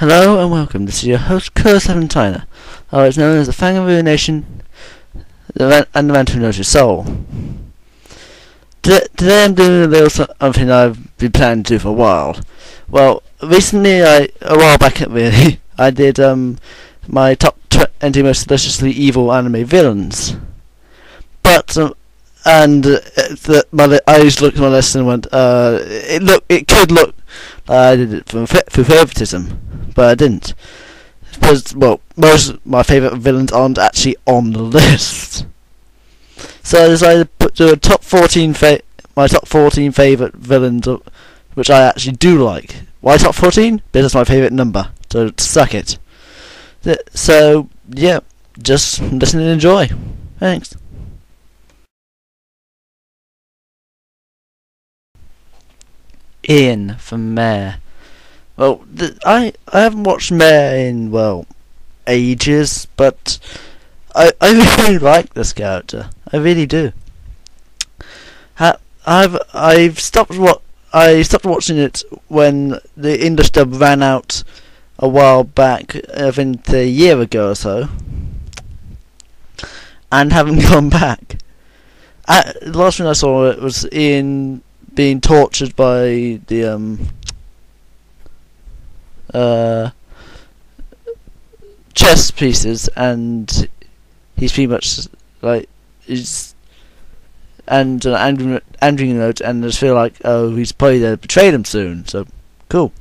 Hello and welcome. This is your host, TheBlackSerpent, otherwise known as the Fang of the Nation and the Man Who Knows Your Soul. Today I'm doing a little something I've been planning to do for a while. Well, recently, a while back really, I did my top 20 most deliciously evil anime villains. But I just looked at my list and went, it could look I did it for favoritism, but I didn't. Because, well, most of my favourite villains aren't actually on the list. So I decided to do a my top 14 favourite villains, which I actually do like. Why top 14? Because it's my favourite number, so suck it. So, yeah, just listen and enjoy. Thanks. Ian from Mare. Well, I haven't watched Mare in, well, ages, but I really like this character. I really do. I've stopped watching it when the English dub ran out a while back, I think a year ago or so, and haven't gone back. The last thing I saw it was Ian being tortured by the chess pieces, and he's pretty much like Andrew note, and I just feel like he's probably gonna betray them soon. So cool.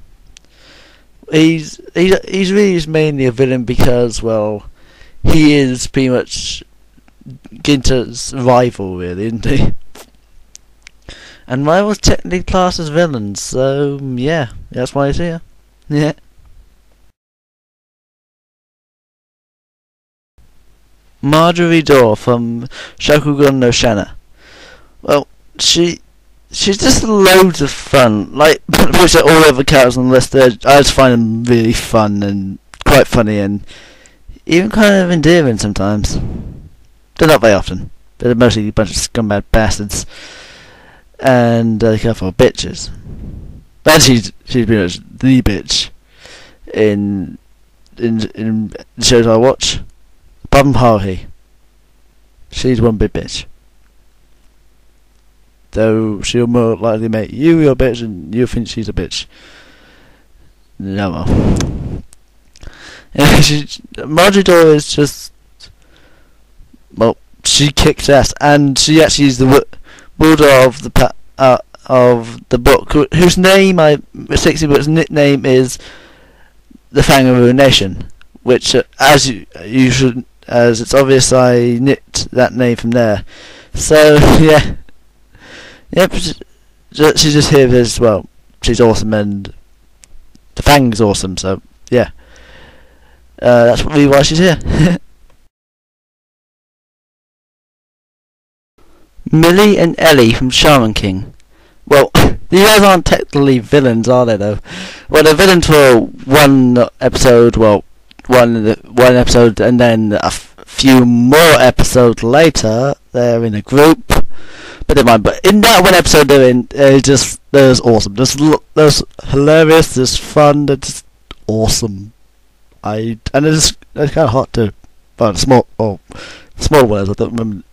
He's really just mainly a villain because, well, he is pretty much Ginter's rival, really, isn't he? And rivals technically classed as villains, so yeah, that's why he's here. Yeah. Marjorie Dore from Shakugan no Shana. Well, she's just loads of fun. Like, which all the other characters on the list, I just find them really fun and quite funny and even kind of endearing sometimes. They're not very often. They're mostly a bunch of scumbag bastards and a couple of bitches. And she's pretty much the bitch in the shows I watch. Apart from Haruhi. She's one big bitch. Though she'll more likely make you your bitch and you think she's a bitch. No well. Marjorie Dore is just, well, she kicks ass, and she actually is the wielder of the book, whose name but nickname is the Fang of the Nation, which as it's obvious I nicked that name from there. So yeah, she's just here as well. She's awesome, and the Fang's awesome. So yeah, that's really why she's here. Millie and Ellie from Shaman King. Well, these guys aren't technically villains, are they, though? Well, they're villains for one episode, one episode, and then a few more episodes later, they're in a group. But never mind, but in that one episode they're just awesome. There's hilarious, there's fun, they're just awesome. And they're kind of hot, too. But small ones, I don't remember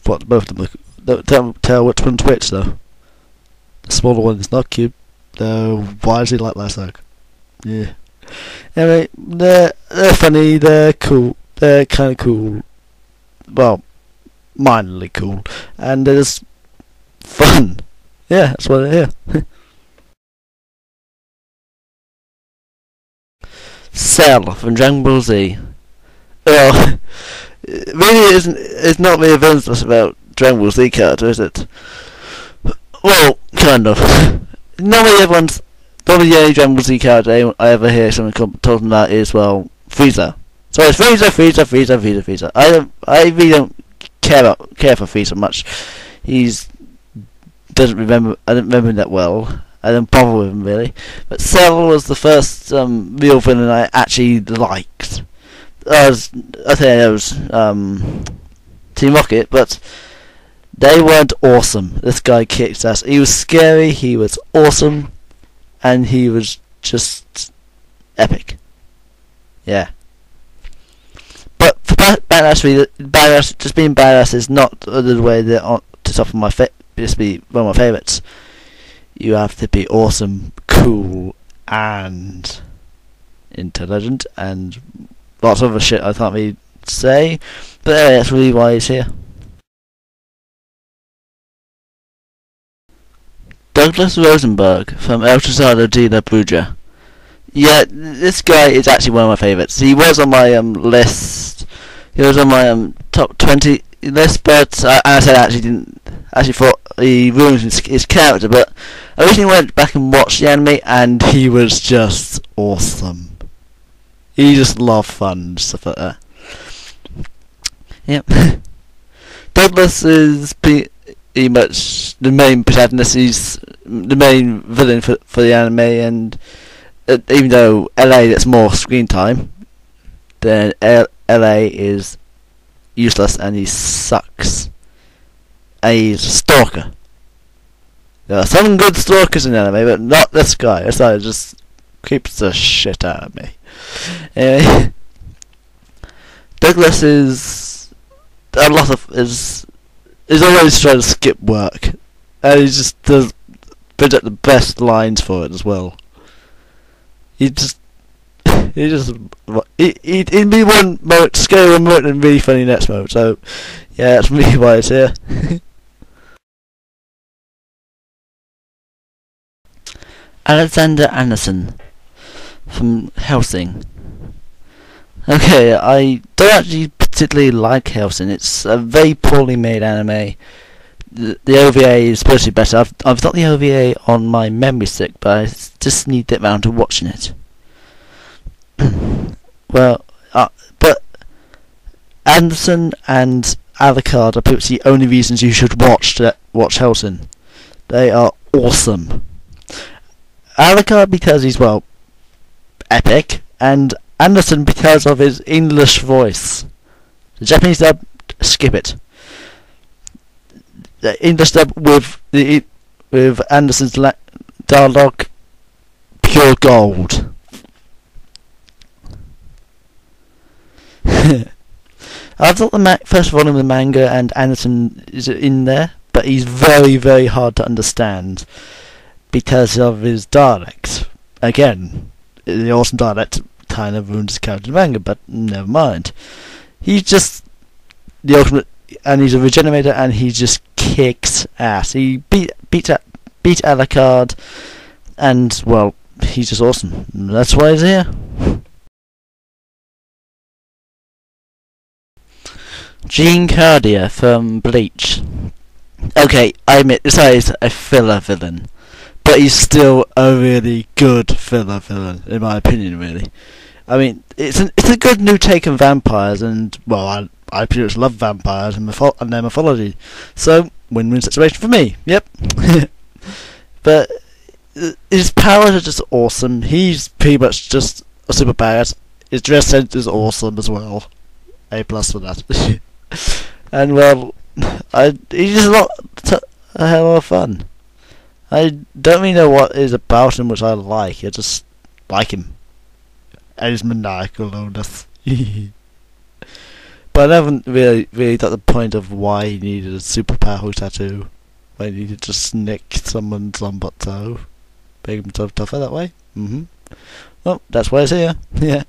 what both of them look. Don't tell which one's which, though. The smaller one is not cute. Why is he like Lasag? Yeah. Anyway, they're funny, they're cool, they're kind of cool. Well, minorly cool. And they're just fun. Yeah, that's why they're here. Cell from Dragon Ball Z. Well, really it's not really a villain about Dragon Ball Z character, is it? Well, kind of. Normally the only Dragon Ball Z character I ever hear someone talking about is, well, Frieza. So it's Frieza. I really don't care for Frieza much. I don't remember him that well. I don't bother with him really. But Cell was the first real villain I actually liked. I think it was Team Rocket, but they weren't awesome. This guy kicked ass. He was scary, he was awesome, and he was just epic. Yeah. But for badass, just being badass is not the way that to top of my just be one of my favourites. You have to be awesome, cool, and intelligent, and lots of other shit I can't really say. But anyway, that's really why he's here. Douglas Rosenberg from El Trazado de la Bruja. Yeah, this guy is actually one of my favourites. He was on my list. He was on my top 20 list, but I said I actually thought he ruined his character. But I recently went back and watched the anime, and he was just awesome. He just loved fun and stuff like that. Yep. Douglas is pretty much the main protagonist. He's the main villain for the anime, and even though LA gets more screen time, then LA is useless and he sucks. And he's a stalker. There are some good stalkers in anime, but not this guy. This guy just creeps the shit out of me. Anyway, Douglas is always trying to skip work, and he just does brings up the best lines for it as well. He'd be one moment scary one moment and really funny next moment. So yeah, that's really why it's here. Alexander Anderson from Hellsing. Okay, I don't actually particularly like Hellsing. It's a very poorly made anime. The OVA is supposed to be better. I've got the OVA on my memory stick, but I just need to get round to watching it. Well, but Anderson and Alucard are perhaps the only reasons you should watch Hellsing. They are awesome. Alucard because he's, well, epic, and Anderson because of his English voice. The Japanese dub, skip it. The English dub with Anderson's dialogue, pure gold. I thought the first volume of the manga and Anderson is in there, but he's very, very hard to understand because of his dialect. Again, the awesome dialect kind of ruins his character in the manga, but never mind. He's just the ultimate, and he's a regenerator, and he just kicks ass. He beat Alucard, and, well, he's just awesome. That's why he's here. Gene Cardia from Bleach. Okay, I admit this guy is a filler villain, but he's still a really good filler villain, in my opinion. Really, I mean, it's a good new take on vampires, and, well, I pretty much love vampires and their mythology, so win-win situation for me. Yep. But his powers are just awesome. He's pretty much just a super badass. His dress sense is awesome as well. A+ for that. And, well, he's just a hell of fun. I don't really know what is about him which I like. I just like him. And his maniacalness. But I haven't really got the point of why he needed a super powerful tattoo. Why he needed to just nick someone's on butt toe. Make himself tougher that way. Well, that's why it's here. Yeah.